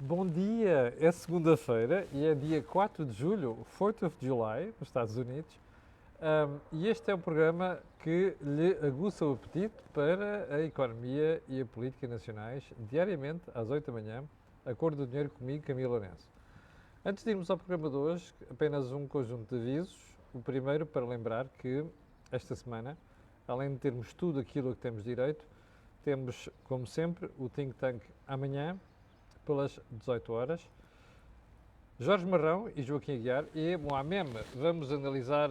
Bom dia! É segunda-feira e é dia 4 de julho, 4th of July, nos Estados Unidos. E este é o programa que lhe aguça o apetite para a economia e a política nacionais, diariamente, às 8 da manhã, a Cor do Dinheiro comigo, Camilo Lourenço. Antes de irmos ao programa de hoje, apenas um conjunto de avisos. O primeiro para lembrar que, esta semana, além de termos tudo aquilo a que temos direito, temos, como sempre, o Think Tank amanhã, pelas 18 horas. Jorge Marrão e Joaquim Aguiar e Mohamed, vamos analisar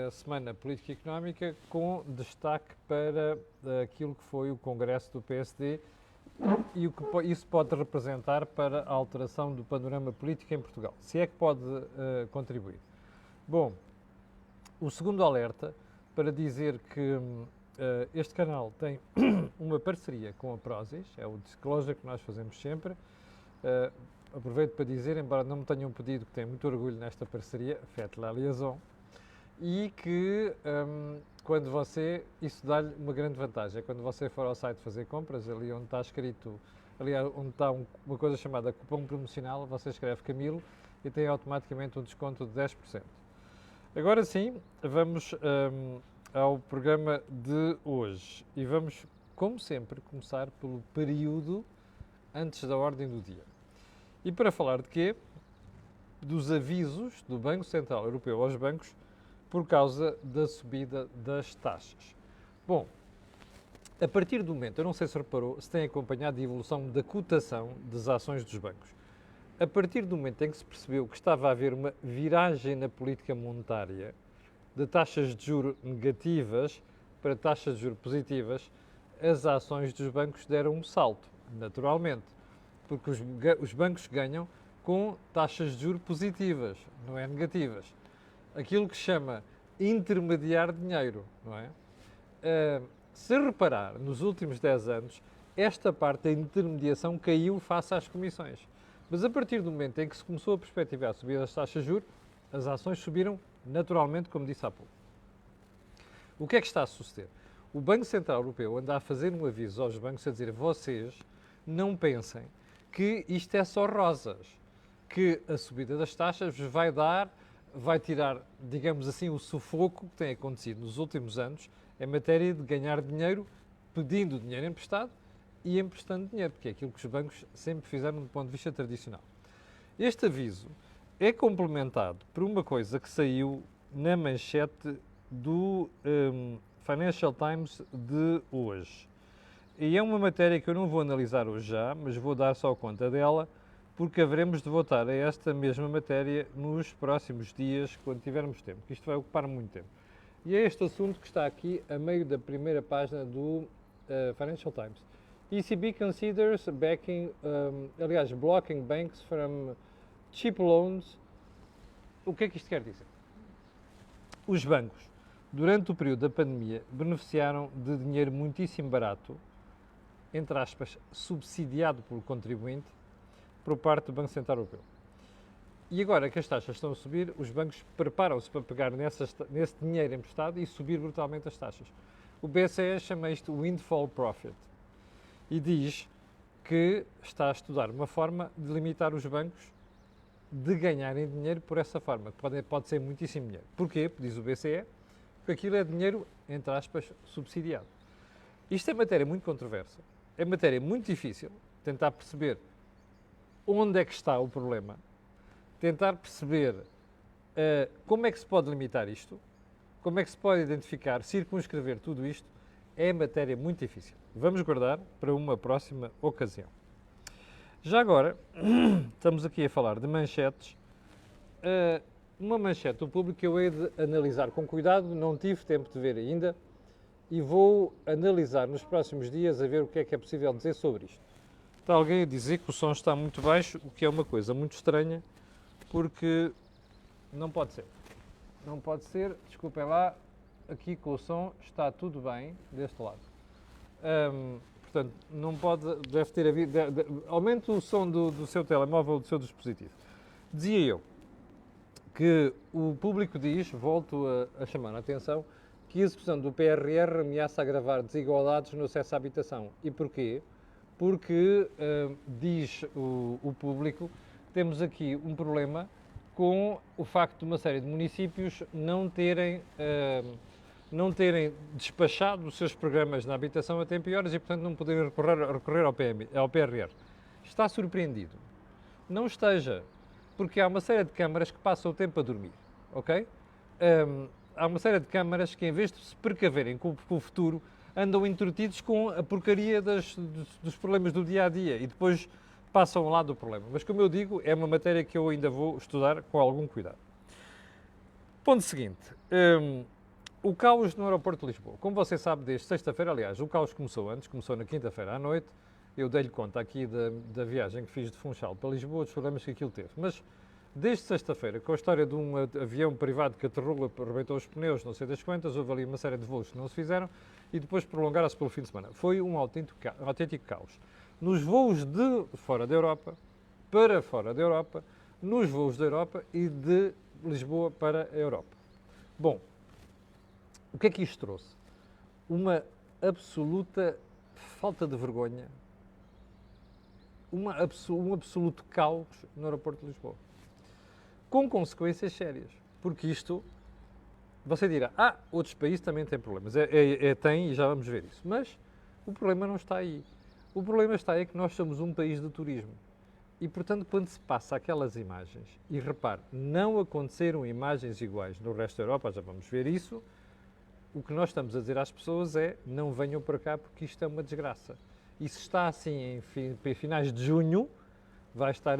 a semana política e económica com destaque para aquilo que foi o Congresso do PSD e o que isso pode representar para a alteração do panorama político em Portugal, se é que pode contribuir. Bom, o segundo alerta para dizer que este canal tem uma parceria com a Prozis, é o disclosure que nós fazemos sempre. Aproveito para dizer, embora não me tenham pedido, que tenho muito orgulho nesta parceria, faites la liaison, e que quando você, isso dá-lhe uma grande vantagem, é quando você for ao site fazer compras, ali onde está escrito, ali onde está uma coisa chamada cupom promocional, você escreve Camilo e tem automaticamente um desconto de 10%. Agora sim, vamos ao programa de hoje e vamos, como sempre, começar pelo período antes da ordem do dia. E para falar de quê? Dos avisos do Banco Central Europeu aos bancos por causa da subida das taxas. Bom, a partir do momento, eu não sei se reparou, se tem acompanhado a evolução da cotação das ações dos bancos. A partir do momento em que se percebeu que estava a haver uma viragem na política monetária de taxas de juros negativas para taxas de juros positivas, as ações dos bancos deram um salto, naturalmente, porque os bancos ganham com taxas de juros positivas, não é negativas. Aquilo que se chama intermediar dinheiro, não é? Se reparar, nos últimos 10 anos, esta parte da intermediação caiu face às comissões. Mas a partir do momento em que se começou a perspectivar a subida das taxas de juros, as ações subiram naturalmente, como disse há pouco. O que é que está a suceder? O Banco Central Europeu anda a fazer um aviso aos bancos a dizer: vocês não pensem que isto é só rosas, que a subida das taxas vos vai tirar, digamos assim, o sufoco que tem acontecido nos últimos anos em matéria de ganhar dinheiro pedindo dinheiro emprestado e emprestando dinheiro, porque é aquilo que os bancos sempre fizeram do ponto de vista tradicional. Este aviso é complementado por uma coisa que saiu na manchete do Financial Times de hoje. E é uma matéria que eu não vou analisar hoje já, mas vou dar só conta dela, porque haveremos de voltar a esta mesma matéria nos próximos dias, quando tivermos tempo, que isto vai ocupar muito tempo. E é este assunto que está aqui a meio da primeira página do Financial Times. ECB considers blocking banks from cheap loans. O que é que isto quer dizer? Os bancos, durante o período da pandemia, beneficiaram de dinheiro muitíssimo barato, entre aspas, subsidiado pelo contribuinte, por parte do Banco Central Europeu. E agora que as taxas estão a subir, os bancos preparam-se para pegar nesse dinheiro emprestado e subir brutalmente as taxas. O BCE chama isto Windfall Profit e diz que está a estudar uma forma de limitar os bancos de ganharem dinheiro por essa forma. Pode ser muitíssimo dinheiro. Porquê? Diz o BCE, porque aquilo é dinheiro, entre aspas, subsidiado. Isto é matéria muito controversa. É matéria muito difícil tentar perceber onde é que está o problema, tentar perceber como é que se pode limitar isto, como é que se pode identificar, circunscrever tudo isto, é matéria muito difícil. Vamos guardar para uma próxima ocasião. Já agora, estamos aqui a falar de manchetes. Uma manchete do Público que eu hei de analisar com cuidado, não tive tempo de ver ainda, e vou analisar nos próximos dias a ver o que é possível dizer sobre isto. Está alguém a dizer que o som está muito baixo, o que é uma coisa muito estranha, porque não pode ser. Não pode ser, desculpem lá, aqui com o som está tudo bem deste lado. Portanto, não pode, deve ter havido, aumente o som do seu telemóvel, do seu dispositivo. Dizia eu que o Público diz, volto a chamar a atenção, que a execução do PRR ameaça agravar desigualdades no acesso à habitação. E porquê? porque, diz o público, temos aqui um problema com o facto de uma série de municípios não terem despachado os seus programas na habitação a tempo e horas e, portanto, não poderem recorrer ao PRR. Está surpreendido? Não esteja, porque há uma série de câmaras que passam o tempo a dormir, ok? Há uma série de câmaras que, em vez de se precaverem com o futuro, andam entretidos com a porcaria dos problemas do dia-a-dia e depois passam ao lado do problema. Mas, como eu digo, é uma matéria que eu ainda vou estudar com algum cuidado. Ponto seguinte. O caos no aeroporto de Lisboa. Como você sabe, desde sexta-feira, aliás, o caos começou antes, começou na quinta-feira à noite. Eu dei-lhe conta aqui da viagem que fiz de Funchal para Lisboa, dos problemas que aquilo teve. Mas, desde sexta-feira, com a história de um avião privado que aterrou, arrebentou os pneus, não sei das quantas, houve ali uma série de voos que não se fizeram e depois prolongaram-se pelo fim de semana. Foi um autêntico caos. Nos voos de fora da Europa, para fora da Europa, nos voos da Europa e de Lisboa para a Europa. Bom, o que é que isto trouxe? Uma absoluta falta de vergonha, um absoluto caos no aeroporto de Lisboa. Com consequências sérias, porque isto, você dirá, outros países também têm problemas. Tem e já vamos ver isso. Mas o problema não está aí. O problema está aí que nós somos um país de turismo. E, portanto, quando se passa aquelas imagens, e repare, não aconteceram imagens iguais no resto da Europa, já vamos ver isso, o que nós estamos a dizer às pessoas é, não venham para cá porque isto é uma desgraça. E se está assim em finais de junho, vai estar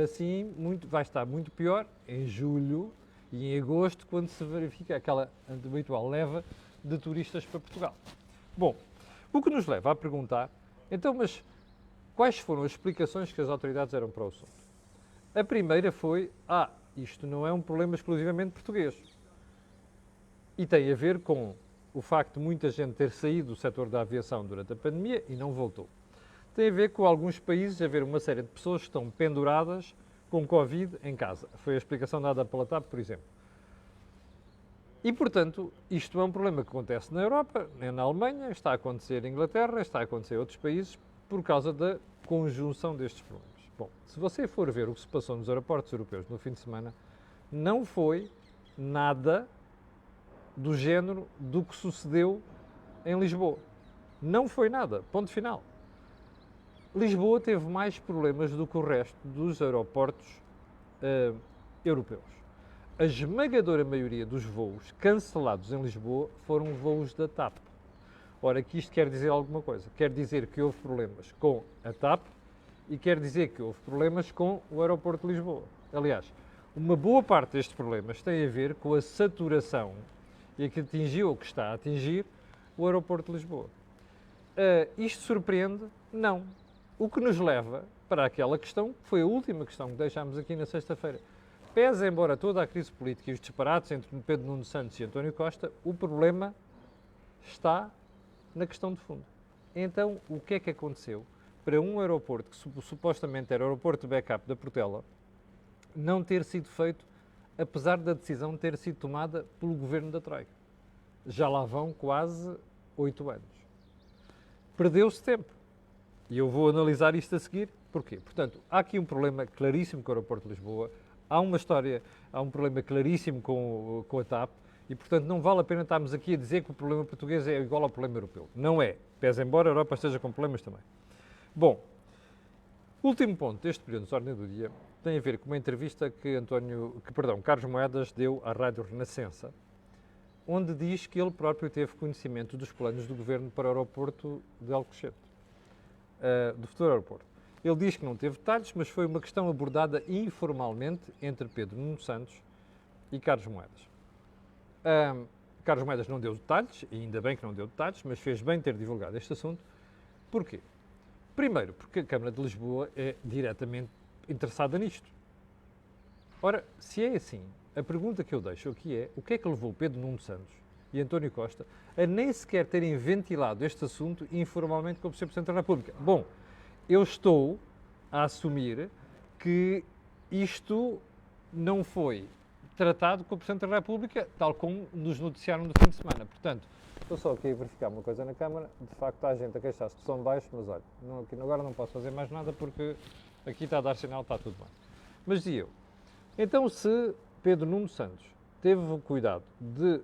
muito pior em julho e em agosto, quando se verifica aquela habitual leva de turistas para Portugal. Bom, o que nos leva a perguntar, então, mas quais foram as explicações que as autoridades deram para o assunto? A primeira foi, isto não é um problema exclusivamente português. E tem a ver com o facto de muita gente ter saído do setor da aviação durante a pandemia e não voltou. Tem a ver com alguns países haver uma série de pessoas que estão penduradas com Covid em casa. Foi a explicação dada pela TAP, por exemplo. E, portanto, isto é um problema que acontece na Europa, na Alemanha, está a acontecer em Inglaterra, está a acontecer em outros países, por causa da conjunção destes problemas. Bom, se você for ver o que se passou nos aeroportos europeus no fim de semana, não foi nada do género do que sucedeu em Lisboa. Não foi nada. Ponto final. Lisboa teve mais problemas do que o resto dos aeroportos europeus. A esmagadora maioria dos voos cancelados em Lisboa foram voos da TAP. Ora, que isto quer dizer alguma coisa. Quer dizer que houve problemas com a TAP e quer dizer que houve problemas com o aeroporto de Lisboa. Aliás, uma boa parte destes problemas tem a ver com a saturação e que atingiu ou que está a atingir o aeroporto de Lisboa. Isto surpreende? Não. O que nos leva para aquela questão, que foi a última questão que deixámos aqui na sexta-feira. Pese embora toda a crise política e os disparates entre Pedro Nuno Santos e António Costa, o problema está na questão de fundo. Então, o que é que aconteceu para um aeroporto que supostamente era o aeroporto de backup da Portela não ter sido feito, apesar da decisão ter sido tomada pelo governo da Troika? Já lá vão quase 8 anos. Perdeu-se tempo. E eu vou analisar isto a seguir. Porquê? Portanto, há aqui um problema claríssimo com o aeroporto de Lisboa, há um problema claríssimo com a TAP e, portanto, não vale a pena estarmos aqui a dizer que o problema português é igual ao problema europeu. Não é. Pese embora a Europa esteja com problemas também. Bom, último ponto deste período de ordem do dia tem a ver com uma entrevista que Carlos Moedas deu à Rádio Renascença, onde diz que ele próprio teve conhecimento dos planos do governo para o aeroporto de Alcochete, do futuro aeroporto. Ele diz que não teve detalhes, mas foi uma questão abordada informalmente entre Pedro Nuno Santos e Carlos Moedas. Carlos Moedas não deu detalhes, e ainda bem que não deu detalhes, mas fez bem ter divulgado este assunto. Porquê? Primeiro, porque a Câmara de Lisboa é diretamente interessada nisto. Ora, se é assim, a pergunta que eu deixo aqui é: o que é que levou Pedro Nuno Santos e António Costa a nem sequer terem ventilado este assunto informalmente com o Sr. Presidente da República? Bom, eu estou a assumir que isto não foi tratado com o Presidente da República, tal como nos noticiaram no fim de semana. Portanto, Estou só aqui a verificar uma coisa na Câmara. De facto, há gente a queixar-se de som baixo, mas olha, agora não posso fazer mais nada porque aqui está a dar sinal, está tudo bem. Mas dizia eu, então se Pedro Nuno Santos teve o cuidado de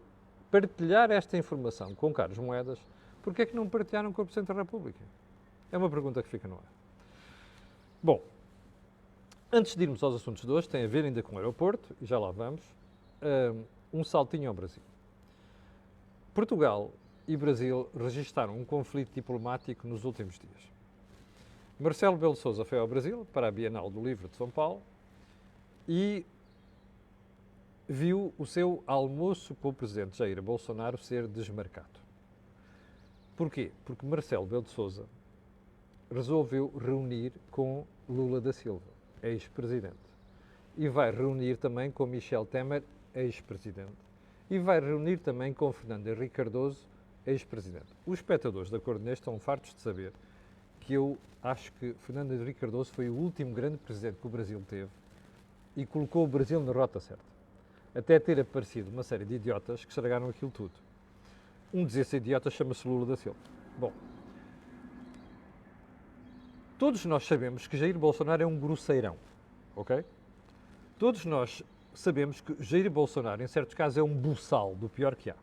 partilhar esta informação com Carlos Moedas, porquê é que não partilharam com o Presidente da República? É uma pergunta que fica no ar. Bom, antes de irmos aos assuntos de hoje, tem a ver ainda com o aeroporto, e já lá vamos, um saltinho ao Brasil. Portugal e Brasil registaram um conflito diplomático nos últimos dias. Marcelo Rebelo de Sousa foi ao Brasil para a Bienal do Livro de São Paulo e viu o seu almoço com o presidente Jair Bolsonaro ser desmarcado. Porquê? Porque Marcelo Rebelo de Sousa resolveu reunir com Lula da Silva, ex-presidente. E vai reunir também com Michel Temer, ex-presidente. E vai reunir também com Fernando Henrique Cardoso, ex-presidente. Os espectadores da Cor Inês estão fartos de saber que eu acho que Fernando Henrique Cardoso foi o último grande presidente que o Brasil teve e colocou o Brasil na rota certa. Até ter aparecido uma série de idiotas que estragaram aquilo tudo. Um desses idiotas chama-se Lula da Silva. Bom, todos nós sabemos que Jair Bolsonaro é um grosseirão, ok? Todos nós sabemos que Jair Bolsonaro, em certos casos, é um buçal do pior que há.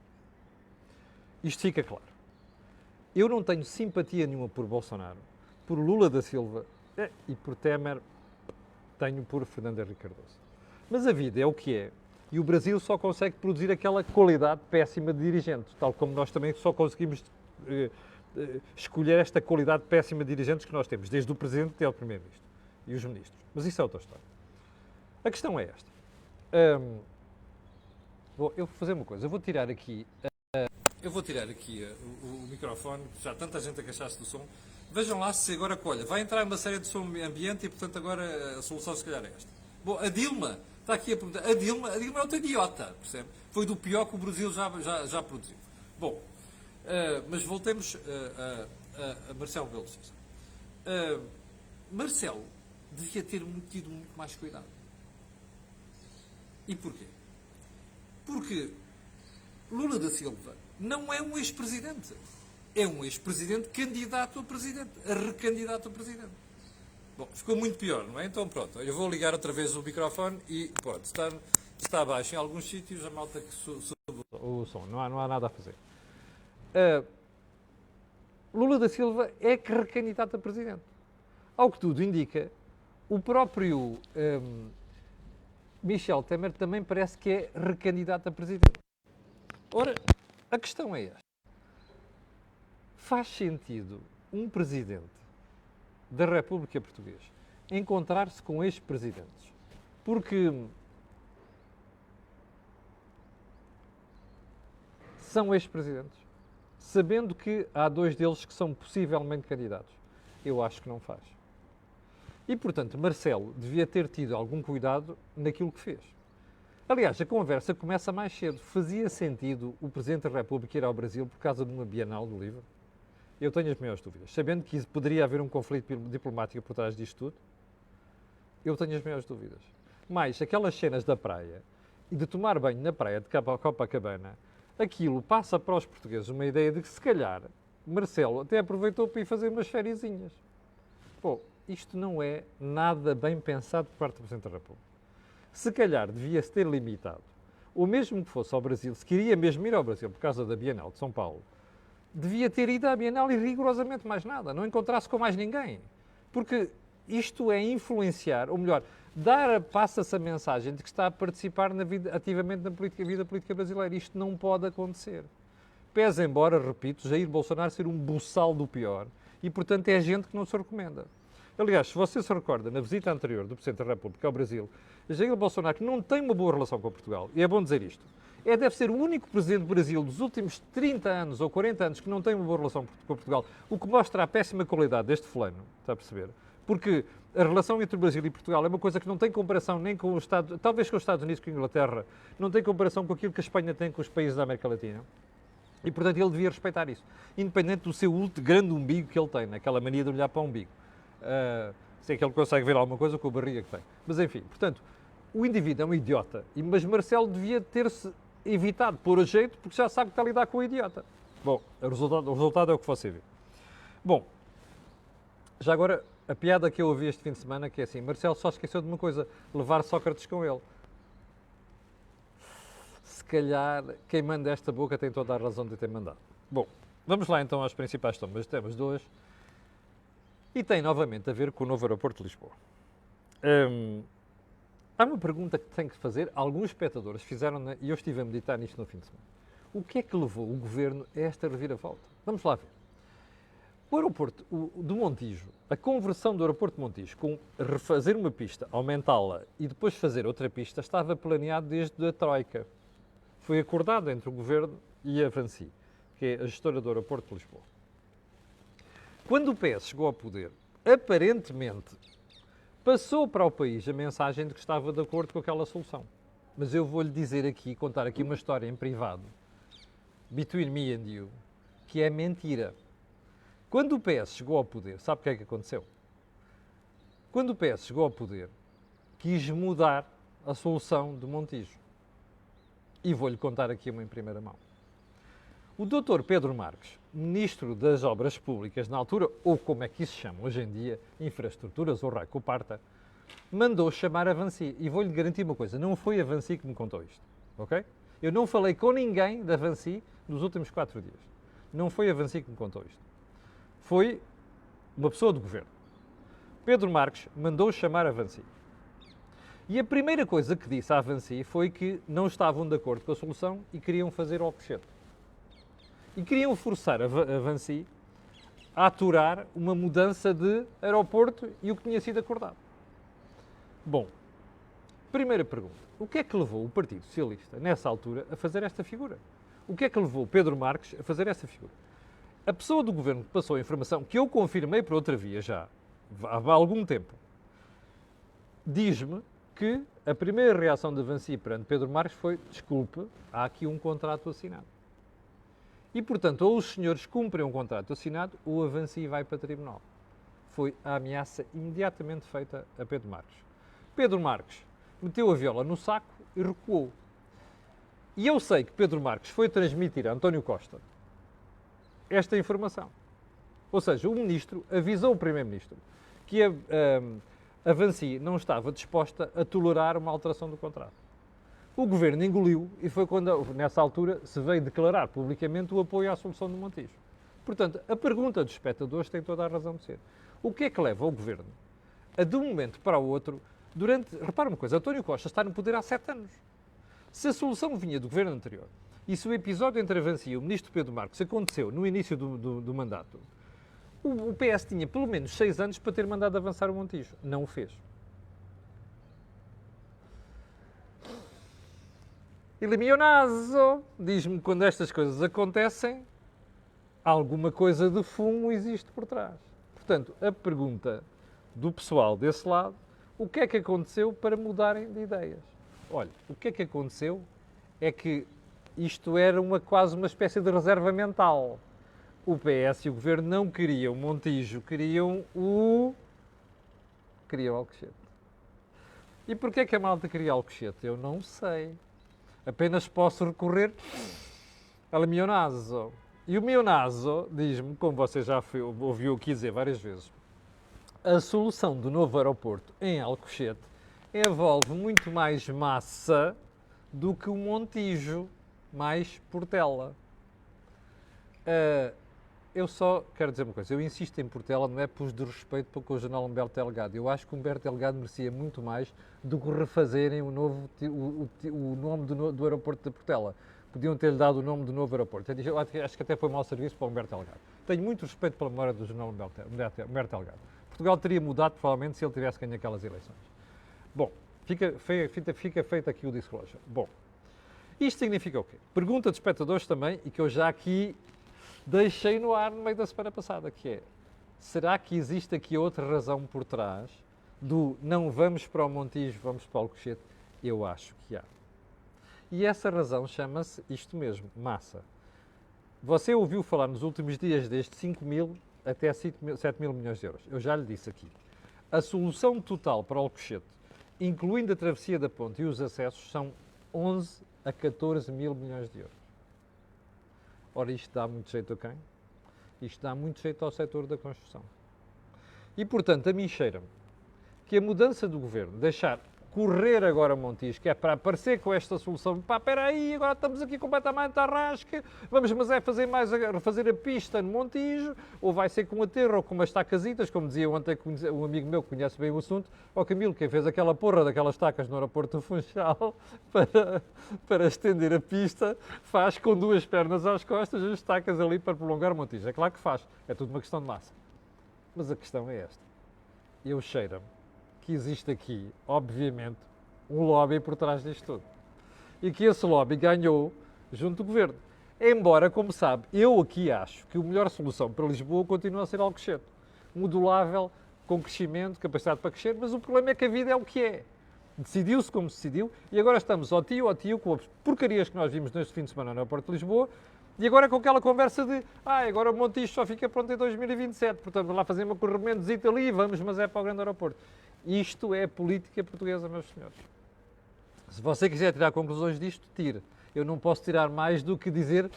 Isto fica claro. Eu não tenho simpatia nenhuma por Bolsonaro, por Lula da Silva e por Temer, tenho por Fernando Henrique Cardoso. Mas a vida é o que é e o Brasil só consegue produzir aquela qualidade péssima de dirigentes, tal como nós também só conseguimos escolher esta qualidade péssima de dirigentes que nós temos, desde o Presidente até o Primeiro-Ministro e os Ministros. Mas isso é outra história. A questão é esta. Bom, eu vou fazer uma coisa, eu vou tirar aqui o microfone, já tanta gente a queixar-se do som. Vejam lá se agora colha. Vai entrar uma série de som ambiente e, portanto, agora a solução se calhar é esta. Bom, a Dilma, está aqui a perguntar, a Dilma é outra idiota, percebe? Foi do pior que o Brasil já produziu. Bom, mas voltemos a Marcelo Rebelo de Sousa. Marcelo devia ter tido muito mais cuidado. E porquê? Porque Lula da Silva não é um ex-presidente. É um ex-presidente candidato a presidente, a recandidato a presidente. Bom, ficou muito pior, não é? Então pronto, eu vou ligar outra vez o microfone e pronto, está baixo em alguns sítios, a malta que soube o som, não há nada a fazer. Lula da Silva é que recandidato a presidente. Ao que tudo indica, o próprio Michel Temer também parece que é recandidato a presidente. Ora, a questão é esta. Faz sentido um presidente da República Portuguesa encontrar-se com ex-presidentes? Porque são ex-presidentes, sabendo que há dois deles que são possivelmente candidatos. Eu acho que não faz. E, portanto, Marcelo devia ter tido algum cuidado naquilo que fez. Aliás, a conversa começa mais cedo. Fazia sentido o Presidente da República ir ao Brasil por causa de uma Bienal do Livro? Eu tenho as maiores dúvidas. Sabendo que poderia haver um conflito diplomático por trás disto tudo, eu tenho as maiores dúvidas. Mas aquelas cenas da praia e de tomar banho na praia de Copacabana, aquilo passa para os portugueses uma ideia de que, se calhar, Marcelo até aproveitou para ir fazer umas fériasinhas. Pô, isto não é nada bem pensado por parte do Presidente da República. Se calhar devia-se ter limitado, ou mesmo que fosse ao Brasil, se queria mesmo ir ao Brasil por causa da Bienal de São Paulo, devia ter ido à Bienal e rigorosamente mais nada, não encontrasse com mais ninguém. Porque isto é influenciar, ou melhor, passa-se a mensagem de que está a participar ativamente na vida política brasileira. Isto não pode acontecer. Pese embora, repito, Jair Bolsonaro ser um buçal do pior e, portanto, é gente que não se recomenda. Aliás, se você se recorda, na visita anterior do Presidente da República ao Brasil, Jair Bolsonaro, que não tem uma boa relação com Portugal, e é bom dizer isto, deve ser o único Presidente do Brasil dos últimos 30 anos ou 40 anos que não tem uma boa relação com Portugal, o que mostra a péssima qualidade deste fulano, está a perceber? Porque a relação entre o Brasil e Portugal é uma coisa que não tem comparação nem com os Estados, talvez com os Estados Unidos, com a Inglaterra, não tem comparação com aquilo que a Espanha tem com os países da América Latina. E, portanto, ele devia respeitar isso, independente do seu grande umbigo que ele tem, aquela mania de olhar para o umbigo. Se é que ele consegue ver alguma coisa com a barriga que tem. Mas, enfim, portanto, o indivíduo é um idiota, mas Marcelo devia ter-se evitado pôr a jeito, porque já sabe que está a lidar com o idiota. Bom, o resultado é o que você vê. Bom, já agora, a piada que eu ouvi este fim de semana, que é assim, Marcelo só esqueceu de uma coisa, levar Sócrates com ele. Se calhar, quem manda esta boca tem toda a razão de ter mandado. Bom, vamos lá então aos principais temas de hoje. E tem novamente a ver com o novo aeroporto de Lisboa. Há uma pergunta que tenho que fazer, alguns espectadores fizeram, e eu estive a meditar nisto no fim de semana. O que é que levou o Governo a esta reviravolta? Vamos lá ver. O aeroporto do Montijo, a conversão do aeroporto de Montijo, com refazer uma pista, aumentá-la e depois fazer outra pista, estava planeado desde a Troika. Foi acordado entre o Governo e a Vansi, que é a gestora do aeroporto de Lisboa. Quando o PS chegou ao poder, aparentemente passou para o país a mensagem de que estava de acordo com aquela solução. Mas eu vou-lhe dizer aqui, contar aqui uma história em privado, between me and you, que é mentira. Quando o PS chegou ao poder, sabe o que é que aconteceu? Quando o PS chegou ao poder, quis mudar a solução de Montijo. E vou-lhe contar aqui uma em primeira mão. O Dr. Pedro Marques, Ministro das Obras Públicas na altura, ou como é que isso se chama hoje em dia, Infraestruturas ou raio que o parta, mandou chamar a Vansi. E vou-lhe garantir uma coisa, não foi a Vansi que me contou isto, ok? Eu não falei com ninguém da Vansi nos últimos 4 dias. Não foi a Vansi que me contou isto. Foi uma pessoa do Governo. Pedro Marques mandou chamar a Vansi. E a primeira coisa que disse à Vansi foi que não estavam de acordo com a solução e queriam fazer ao cochete. E queriam forçar a Vansi a aturar uma mudança de aeroporto e o que tinha sido acordado. Bom, primeira pergunta. O que é que levou o Partido Socialista, nessa altura, a fazer esta figura? O que é que levou Pedro Marques a fazer esta figura? A pessoa do Governo que passou a informação, que eu confirmei por outra via já, há algum tempo, diz-me que a primeira reação da Vansi perante Pedro Marques foi: desculpe, há aqui um contrato assinado. E, portanto, ou os senhores cumprem um contrato assinado ou a Vansi vai para tribunal. Foi a ameaça imediatamente feita a Pedro Marques. Pedro Marques meteu a viola no saco e recuou. E eu sei que Pedro Marques foi transmitir a António Costa esta informação. Ou seja, o Ministro avisou o Primeiro-Ministro que a Vansi não estava disposta a tolerar uma alteração do contrato. O Governo engoliu e foi quando, nessa altura, se veio declarar publicamente o apoio à solução do Montijo. Portanto, a pergunta dos espectadores tem toda a razão de ser. O que é que leva o Governo a, de um momento para o outro, repara uma coisa, António Costa está no poder há 7 anos. Se a solução vinha do Governo anterior e se o episódio entre a Vansi e o Ministro Pedro Marques aconteceu no início do mandato, o PS tinha pelo menos 6 anos para ter mandado avançar o Montijo. Não o fez. Eliminazo, diz-me, quando estas coisas acontecem, alguma coisa de fumo existe por trás. Portanto, a pergunta do pessoal desse lado, o que é que aconteceu para mudarem de ideias? Olha, o que é que aconteceu é que isto era quase uma espécie de reserva mental. O PS e o Governo não queriam Montijo, queriam Alcochete. E porquê é que a malta queria Alcochete? Eu não sei. Apenas posso recorrer ao meu naso. E o meu naso diz-me, como você já ouviu aqui dizer várias vezes, a solução do novo aeroporto em Alcochete envolve muito mais massa do que o Montijo, mais Portela. Eu só quero dizer uma coisa, eu insisto em Portela, não é por desrespeito para com o jornal Humberto Delgado. Eu acho que o Humberto Delgado merecia muito mais do que refazerem o nome do aeroporto de Portela. Podiam ter-lhe dado o nome do novo aeroporto. Eu acho que até foi mau serviço para o Humberto Delgado. Tenho muito respeito pela memória do jornal Humberto Delgado. Portugal teria mudado, provavelmente, se ele tivesse ganho aquelas eleições. Bom, fica feito aqui o disclosure. Bom, isto significa o quê? Pergunta dos espectadores também, e que eu já aqui deixei no ar no meio da semana passada, que é: será que existe aqui outra razão por trás do não vamos para o Montijo, vamos para o Alcochete? Eu acho que há. E essa razão chama-se isto mesmo, massa. Você ouviu falar nos últimos dias desde 5 mil até 7 mil milhões de euros. Eu já lhe disse aqui. A solução total para o Alcochete, incluindo a travessia da ponte e os acessos, são 11 a 14 mil milhões de euros. Ora, isto dá muito jeito a quem? Isto dá muito jeito ao setor da construção. E, portanto, a mim cheira-me que a mudança do governo, deixar correr agora Montijo, que é para aparecer com esta solução, pá, espera aí, agora estamos aqui completamente à rasca, vamos, mas é fazer a pista no Montijo, ou vai ser com aterro ou com umas tacasitas, como dizia ontem um amigo meu que conhece bem o assunto, ó Camilo, quem fez aquela porra daquelas tacas no aeroporto do Funchal para estender a pista, faz com duas pernas às costas as tacas ali para prolongar o Montijo. É claro que faz, é tudo uma questão de massa. Mas a questão é esta. Eu cheiro-me que existe aqui, obviamente, um lobby por trás disto tudo. E que esse lobby ganhou junto do governo. Embora, como sabe, eu aqui acho que a melhor solução para Lisboa continua a ser Alcochete. Modulável, com crescimento, capacidade para crescer, mas o problema é que a vida é o que é. Decidiu-se como se decidiu e agora estamos ao tio, com as porcarias que nós vimos neste fim de semana no aeroporto de Lisboa. E agora com aquela conversa de agora o Montijo só fica pronto em 2027, portanto vamos lá fazer uma corremendozita ali, vamos, mas é para o grande aeroporto. Isto é política portuguesa, meus senhores. Se você quiser tirar conclusões disto, tire. Eu não posso tirar mais do que dizer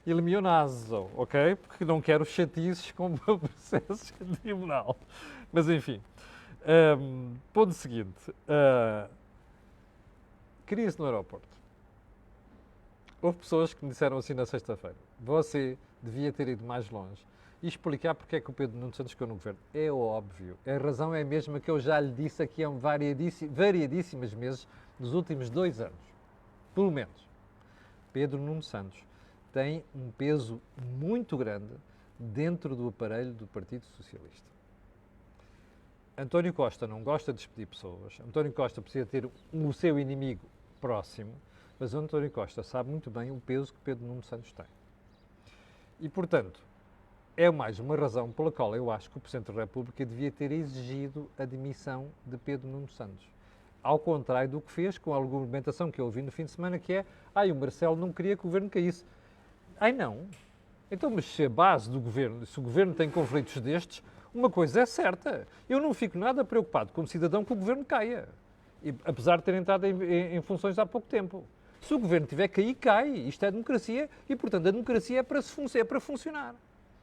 il mio naso, ok? Porque não quero chatices com o meu processo de tribunal. Mas enfim, ponto seguinte, crise no aeroporto. Houve pessoas que me disseram assim na sexta-feira, você devia ter ido mais longe e explicar porque é que o Pedro Nuno Santos ficou no governo. É óbvio. A razão é a mesma que eu já lhe disse aqui há variadíssimas vezes nos últimos 2 anos. Pelo menos. Pedro Nuno Santos tem um peso muito grande dentro do aparelho do Partido Socialista. António Costa não gosta de despedir pessoas. António Costa precisa ter o seu inimigo próximo, mas o António Costa sabe muito bem o peso que Pedro Nuno Santos tem. E, portanto, é mais uma razão pela qual eu acho que o Presidente da República devia ter exigido a demissão de Pedro Nuno Santos. Ao contrário do que fez com a argumentação que eu ouvi no fim de semana, que é o Marcelo não queria que o governo caísse. Não. Então, mas se a base do governo, se o governo tem conflitos destes, uma coisa é certa. Eu não fico nada preocupado como cidadão que o governo caia. Apesar de ter entrado em funções há pouco tempo. Se o governo tiver que cair, cai. Isto é democracia e, portanto, a democracia é para funcionar.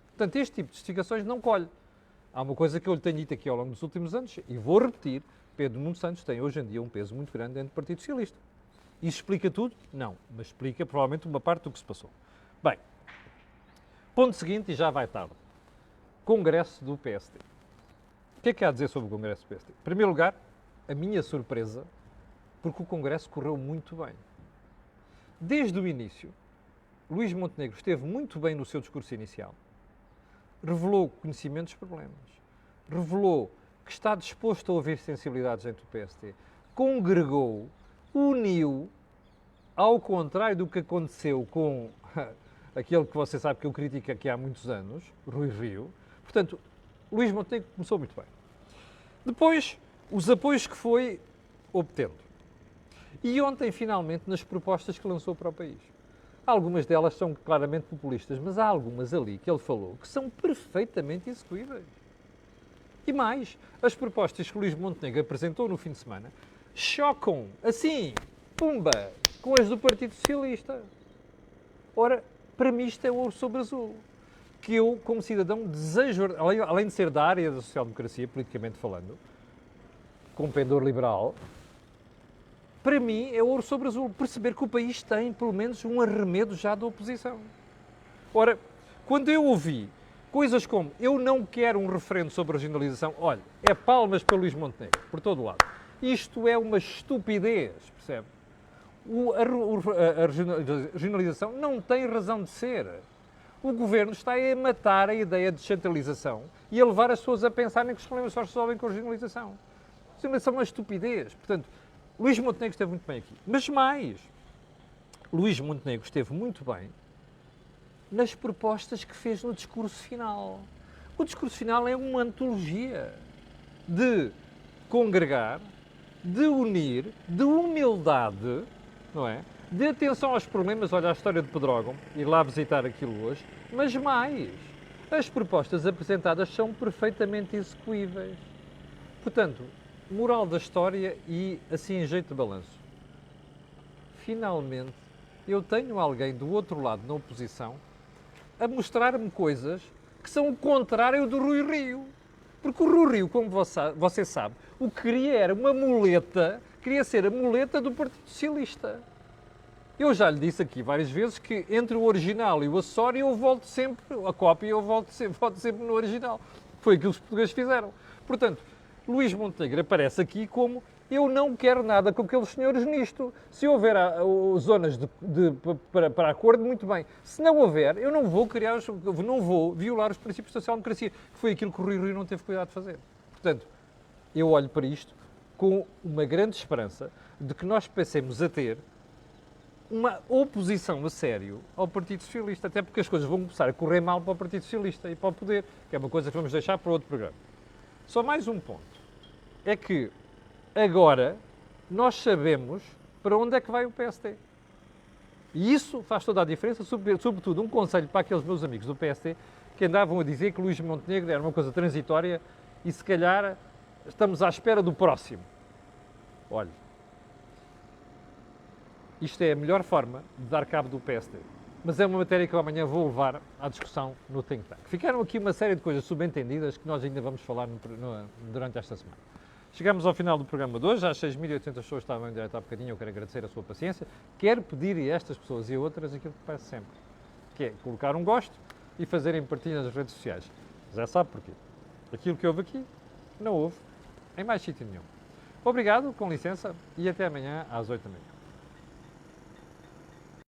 Portanto, este tipo de justificações não colhe. Há uma coisa que eu lhe tenho dito aqui ao longo dos últimos anos, e vou repetir, Pedro Nuno Santos tem hoje em dia um peso muito grande dentro do Partido Socialista. Isso explica tudo? Não, mas explica provavelmente uma parte do que se passou. Bem, ponto seguinte, e já vai tarde. Congresso do PSD. O que é que há a dizer sobre o Congresso do PSD? Em primeiro lugar, a minha surpresa, porque o Congresso correu muito bem. Desde o início, Luís Montenegro esteve muito bem no seu discurso inicial, revelou conhecimento dos problemas, revelou que está disposto a ouvir sensibilidades dentro do PSD, congregou, uniu, ao contrário do que aconteceu com aquele que você sabe que eu critico aqui há muitos anos, Rui Rio. Portanto, Luís Montenegro começou muito bem. Depois, os apoios que foi obtendo. E ontem, finalmente, nas propostas que lançou para o país. Algumas delas são claramente populistas, mas há algumas ali que ele falou que são perfeitamente execuíveis. E mais, as propostas que o Luís Montenegro apresentou no fim de semana chocam, assim, pumba, com as do Partido Socialista. Ora, para mim isto é ouro sobre azul. Que eu, como cidadão, desejo, além de ser da área da social-democracia, politicamente falando, com pendor liberal, para mim é ouro sobre azul perceber que o país tem, pelo menos, um arremedo já da oposição. Ora, quando eu ouvi coisas como eu não quero um referendo sobre a regionalização, olha, é palmas para Luís Montenegro, por todo o lado. Isto é uma estupidez, percebe? A regionalização não tem razão de ser. O governo está a matar a ideia de descentralização e a levar as pessoas a pensarem que os problemas só se resolvem com a regionalização. A regionalização é uma estupidez. Portanto, Luís Montenegro esteve muito bem aqui. Mas mais, Luís Montenegro esteve muito bem nas propostas que fez no discurso final. O discurso final é uma antologia de congregar, de unir, de humildade, não é? De atenção aos problemas, olha a história de Pedrógão, ir lá visitar aquilo hoje, mas mais, as propostas apresentadas são perfeitamente execuíveis. Portanto, moral da história e assim em jeito de balanço. Finalmente, eu tenho alguém do outro lado na oposição a mostrar-me coisas que são o contrário do Rui Rio. Porque o Rui Rio, como você sabe, o que queria era uma muleta, queria ser a muleta do Partido Socialista. Eu já lhe disse aqui várias vezes que entre o original e o acessório eu volto sempre, a cópia eu volto sempre no original. Foi aquilo que os portugueses fizeram. Portanto, Luís Montenegro aparece aqui como eu não quero nada com aqueles senhores nisto. Se houver zonas para acordo, muito bem. Se não houver, eu não vou não vou violar os princípios da social-democracia, que foi aquilo que o Rui Rio não teve cuidado de fazer. Portanto, eu olho para isto com uma grande esperança de que nós passemos a ter uma oposição a sério ao Partido Socialista, até porque as coisas vão começar a correr mal para o Partido Socialista e para o poder, que é uma coisa que vamos deixar para outro programa. Só mais um ponto. É que agora nós sabemos para onde é que vai o PSD. E isso faz toda a diferença, sobretudo um conselho para aqueles meus amigos do PSD que andavam a dizer que Luís Montenegro era uma coisa transitória e se calhar estamos à espera do próximo. Olha, isto é a melhor forma de dar cabo do PSD. Mas é uma matéria que eu amanhã vou levar à discussão no Think Tank. Ficaram aqui uma série de coisas subentendidas que nós ainda vamos falar durante esta semana. Chegamos ao final do programa de hoje, às 6.800 pessoas estavam em direto há bocadinho, eu quero agradecer a sua paciência. Quero pedir a estas pessoas e a outras aquilo que peço sempre, que é colocar um gosto e fazerem partilha nas redes sociais. Já sabe porquê. Aquilo que houve aqui, não houve em mais sítio nenhum. Obrigado, com licença, e até amanhã às 8h30.